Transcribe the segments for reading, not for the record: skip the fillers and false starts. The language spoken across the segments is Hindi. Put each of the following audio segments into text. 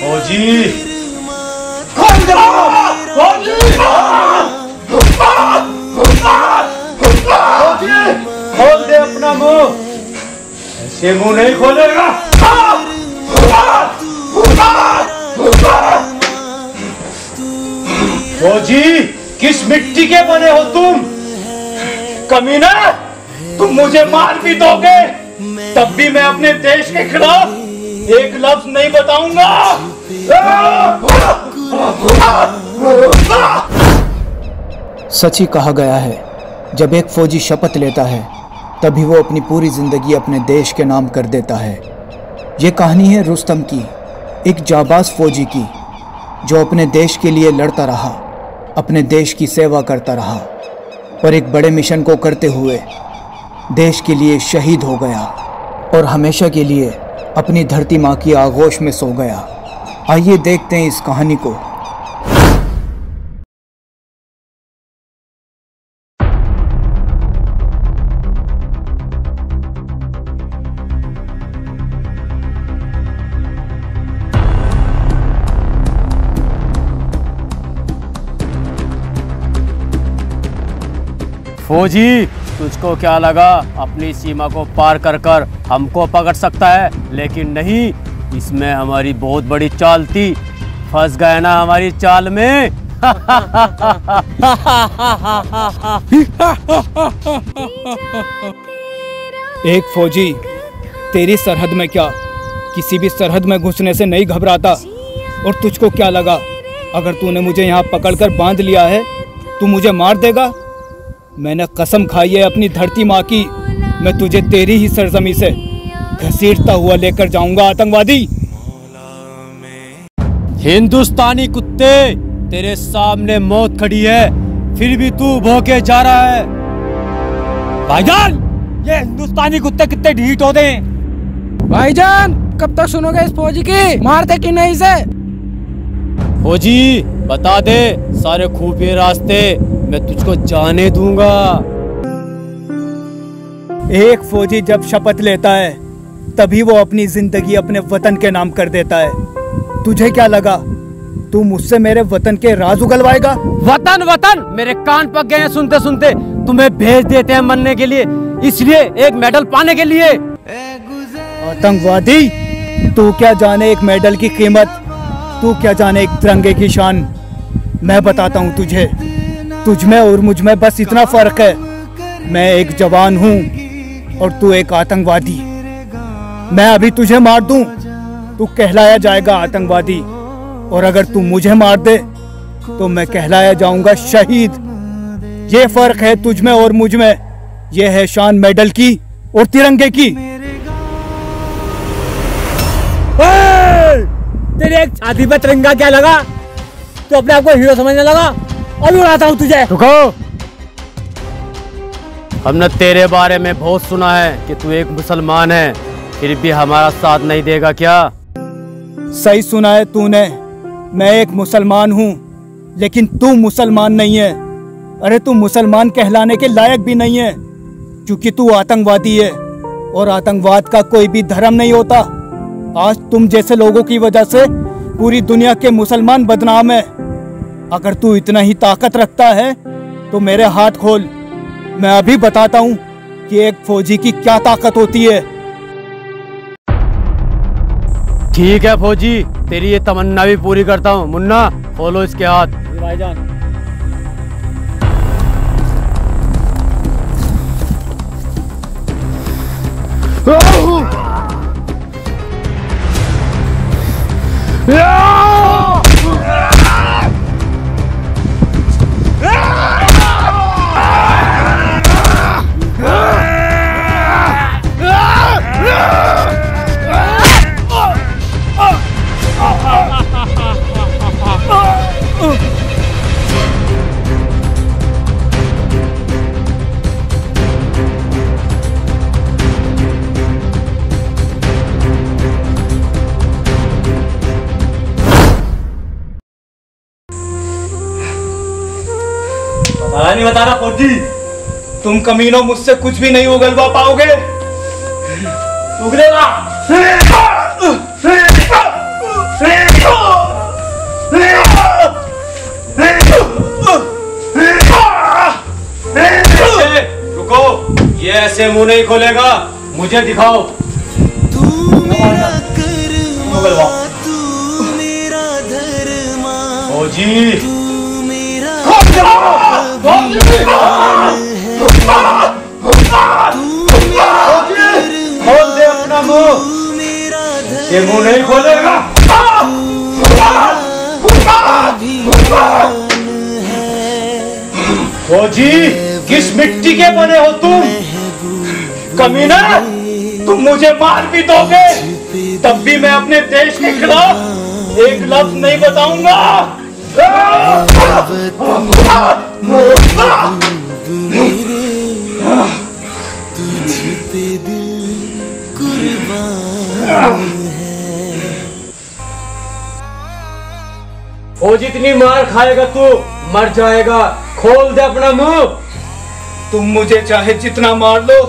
फौजी खोल दो। फौजी खोल दे अपना मुंह, ऐसे मुंह नहीं खोलेगा। फौजी किस मिट्टी के बने हो तुम? कमीना, तुम मुझे मार भी दोगे तब भी मैं अपने देश के खिलाफ एक लफ्ज नहीं बताऊंगा। सच ही कहा गया है, जब एक फौजी शपथ लेता है तभी वो अपनी पूरी जिंदगी अपने देश के नाम कर देता है। ये कहानी है रुस्तम की, एक जाबाज फौजी की, जो अपने देश के लिए लड़ता रहा, अपने देश की सेवा करता रहा और एक बड़े मिशन को करते हुए देश के लिए शहीद हो गया और हमेशा के लिए अपनी धरती माँ की आगोश में सो गया। आइए देखते हैं इस कहानी को। फौजी, तुझको क्या लगा अपनी सीमा को पार कर कर हमको पकड़ सकता है? लेकिन नहीं, इसमें हमारी बहुत बड़ी चाल थी। फंस गए ना हमारी चाल में। एक फौजी तेरी सरहद में क्या, किसी भी सरहद में घुसने से नहीं घबराता। और तुझको क्या लगा अगर तूने मुझे यहाँ पकड़कर बांध लिया है तू मुझे मार देगा? मैंने कसम खाई है अपनी धरती माँ की, मैं तुझे तेरी ही सरजमी से घसीटता हुआ लेकर जाऊंगा आतंकवादी। हिंदुस्तानी कुत्ते, तेरे सामने मौत खड़ी है फिर भी तू भौंके जा रहा है। भाईजान, ये हिंदुस्तानी कुत्ते कितने ढीठ होते हैं। भाईजान, कब तक सुनोगे इस फौजी की? मारते कि नहीं इसे? फौजी बता दे सारे खुफिया रास्ते, मैं तुझको जाने दूंगा। एक फौजी जब शपथ लेता है तभी वो अपनी जिंदगी अपने वतन के नाम कर देता है। तुझे क्या लगा तू मुझसे मेरे वतन के राज उगलवाएगा? वतन वतन मेरे कान पक गए हैं सुनते सुनते। तुम्हें भेज देते हैं मरने के लिए, इसलिए एक मेडल पाने के लिए। आतंकवादी, तू क्या जाने एक मेडल की कीमत, तू क्या जाने एक तिरंगे की शान। मैं बताता हूँ तुझे, तुझ में और मुझ में बस इतना फर्क है, मैं एक जवान हूँ और तू एक आतंकवादी। मैं अभी तुझे मार दूं, तू कहलाया जाएगा आतंकवादी, और अगर तू मुझे मार दे तो मैं कहलाया जाऊंगा शहीद। ये फर्क है तुझ में और मुझ में, ये है शान मेडल की और तिरंगे की। तेरे एक छाती पे तिरंगा क्या लगा? तू अपने आप को हीरो समझने लगा? अभी उड़ाता हूँ तुझे। रुको, हमने तेरे बारे में बहुत सुना है कि तू एक मुसलमान है, फिर भी हमारा साथ नहीं देगा क्या? सही सुना है तूने, मैं एक मुसलमान हूँ, लेकिन तू मुसलमान नहीं है। अरे तू मुसलमान कहलाने के लायक भी नहीं है, क्योंकि तू आतंकवादी है और आतंकवाद का कोई भी धर्म नहीं होता। आज तुम जैसे लोगों की वजह से पूरी दुनिया के मुसलमान बदनाम है। अगर तू इतना ही ताकत रखता है तो मेरे हाथ खोल, मैं अभी बताता हूँ कि एक फौजी की क्या ताकत होती है। ठीक है फौजी, तेरी ये तमन्ना भी पूरी करता हूँ। मुन्ना, खोलो इसके हाथ। भाईजान, नहीं बता रहा फौजी, तुम कमीनों मुझसे कुछ भी नहीं उगलवा पाओगे। उगलेगा। मुंह नहीं खोलेगा, मुझे दिखाओ। फौजी, खोल दे अपना मुंह। ये मुंह नहीं खोलेगा। फौजी, किस मिट्टी के बने हो तुम? कमीना, तुम मुझे मार भी दोगे तब भी मैं अपने देश के खिलाफ एक लफ्ज नहीं बताऊंगा। ओ जितनी मार खाएगा तू मर जाएगा। खोल दे अपना मुंह। तुम मुझे चाहे जितना मार लो,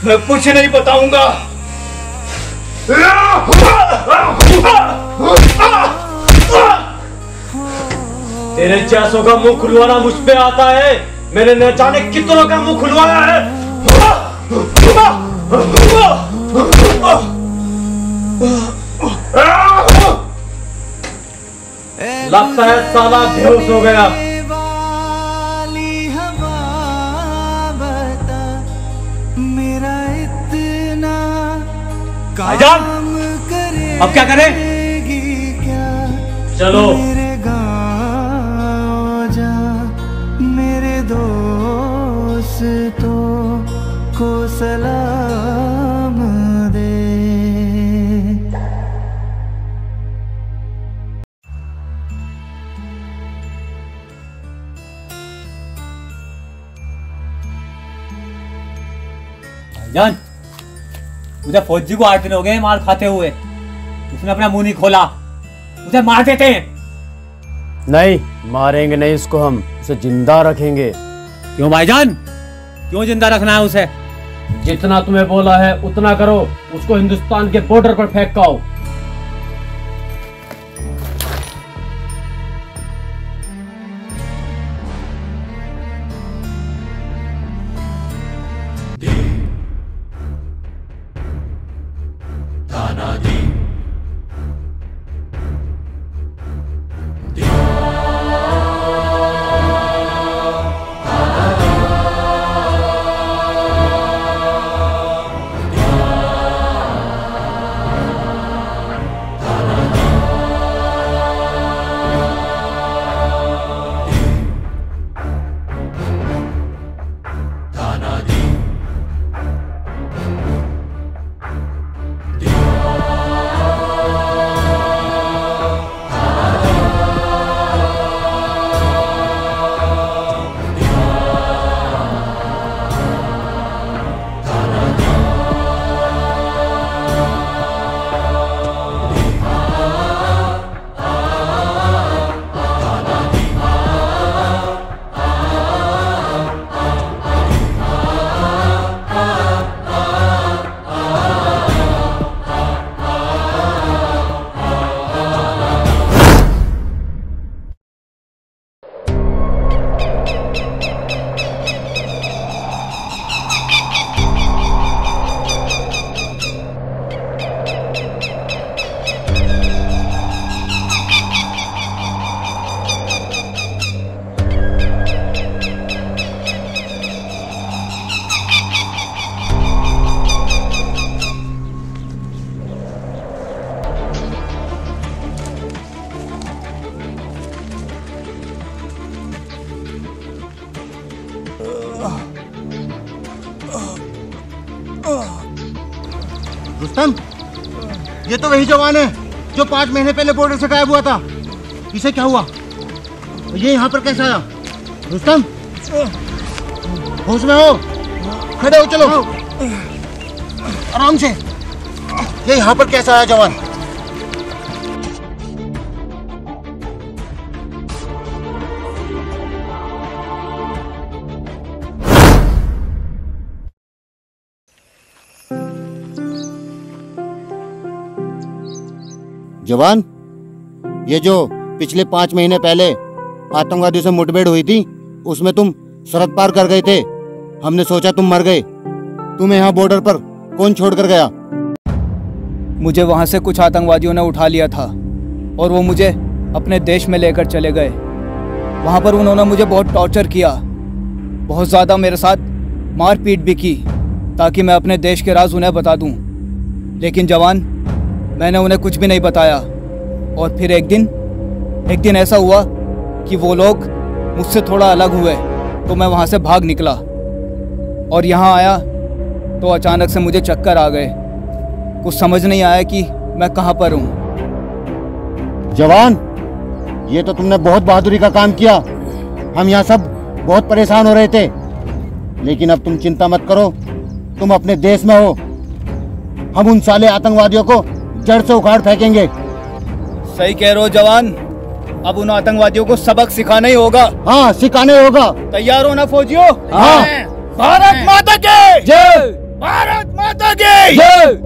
मैं कुछ नहीं बताऊंगा। तेरे जैसों का मुंह खुलवाना मुझ पे आता है। मैंने न जाने कितनों का मुंह खुलवाया है। लगता है साला बेहोश हो गया। भाईजान, अब क्या करें? चलो। मेरे दोस्तों को सलाम दे। भाईजान, मुझे फौजी को 8 दिन हो गए मार खाते हुए। उसने अपना मुंह नहीं खोला। उसे मार देते हैं। नहीं, मारेंगे नहीं इसको, हम उसे जिंदा रखेंगे। क्यों भाईजान, क्यों जिंदा रखना है उसे? जितना तुम्हें बोला है उतना करो। उसको हिंदुस्तान के बॉर्डर पर फेंक आओ। रुस्तम, ये तो वही जवान है जो 5 महीने पहले बॉर्डर से गायब हुआ था। इसे क्या हुआ? ये यहाँ पर कैसे आया? रुस्तम, होश में हो? खड़े हो, चलो आराम से। ये यहाँ पर कैसे आया जवान? जवान, ये जो पिछले 5 महीने पहले आतंकवादियों से मुठभेड़ हुई थी, उसमें तुम सरहद पार कर गए थे। हमने सोचा तुम मर गए, तुम्हें यहाँ बॉर्डर पर कौन छोड़कर गया? मुझे वहाँ से कुछ आतंकवादियों ने उठा लिया था और वो मुझे अपने देश में लेकर चले गए। वहाँ पर उन्होंने मुझे बहुत टॉर्चर किया, बहुत ज़्यादा मेरे साथ मारपीट भी की ताकि मैं अपने देश के राज उन्हें बता दूँ। लेकिन जवान, मैंने उन्हें कुछ भी नहीं बताया। और फिर एक दिन ऐसा हुआ कि वो लोग मुझसे थोड़ा अलग हुए, तो मैं वहाँ से भाग निकला और यहाँ आया तो अचानक से मुझे चक्कर आ गए। कुछ समझ नहीं आया कि मैं कहाँ पर हूँ। जवान, ये तो तुमने बहुत बहादुरी का काम किया। हम यहाँ सब बहुत परेशान हो रहे थे, लेकिन अब तुम चिंता मत करो, तुम अपने देश में हो। हम उन साले आतंकवादियों को जड़ से उखाड़ फेंकेंगे। सही कह रहे हो जवान, अब उन आतंकवादियों को सबक सिखाना ही होगा। हाँ, सिखाने होगा। तैयार हो ना फौजियों? हाँ। भारत माता की जय! भारत माता की जय!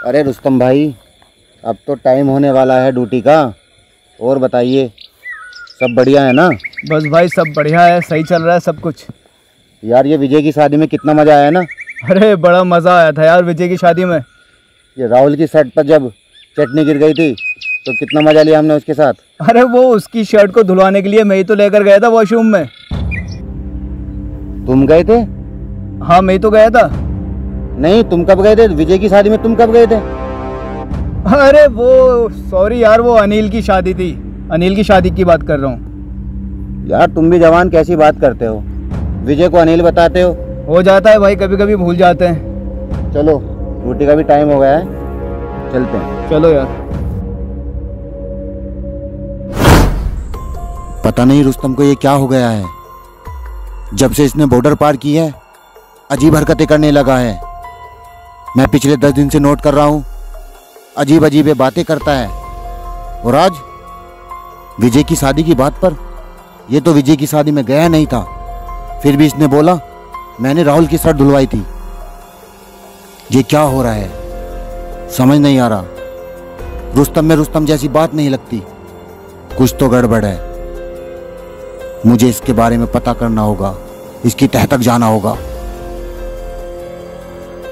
अरे रुस्तम भाई, अब तो टाइम होने वाला है ड्यूटी का। और बताइए, सब बढ़िया है ना? बस भाई सब बढ़िया है, सही चल रहा है सब कुछ। यार, ये विजय की शादी में कितना मज़ा आया ना? अरे बड़ा मज़ा आया था यार विजय की शादी में। ये राहुल की शर्ट पर जब चटनी गिर गई थी तो कितना मज़ा लिया हमने उसके साथ। अरे वो उसकी शर्ट को धुलवाने के लिए मैं ही तो लेकर गया था वॉशरूम में। तुम गए थे? हाँ, मैं ही तो गया था। नहीं, तुम कब गए थे? विजय की शादी में तुम कब गए थे? अरे वो सॉरी यार, वो अनिल की शादी थी। अनिल की शादी की बात कर रहा हूँ। यार, तुम भी जवान कैसी बात करते हो? विजय को अनिल बताते हो जाता है भाई, कभी कभी भूल जाते हैं। चलो, ड्यूटी का भी टाइम हो गया है, चलते हैं। चलो यार। पता नहीं रुस्तम को ये क्या हो गया है। जब से इसने बॉर्डर पार की है, अजीब हरकतें करने लगा है। मैं पिछले 10 दिन से नोट कर रहा हूँ, अजीब अजीब बातें करता है। और आज विजय की शादी की बात पर, ये तो विजय की शादी में गया नहीं था, फिर भी इसने बोला मैंने राहुल की शर्ट धुलवाई थी। ये क्या हो रहा है, समझ नहीं आ रहा। रुस्तम में रुस्तम जैसी बात नहीं लगती, कुछ तो गड़बड़ है। मुझे इसके बारे में पता करना होगा, इसकी तह तक जाना होगा।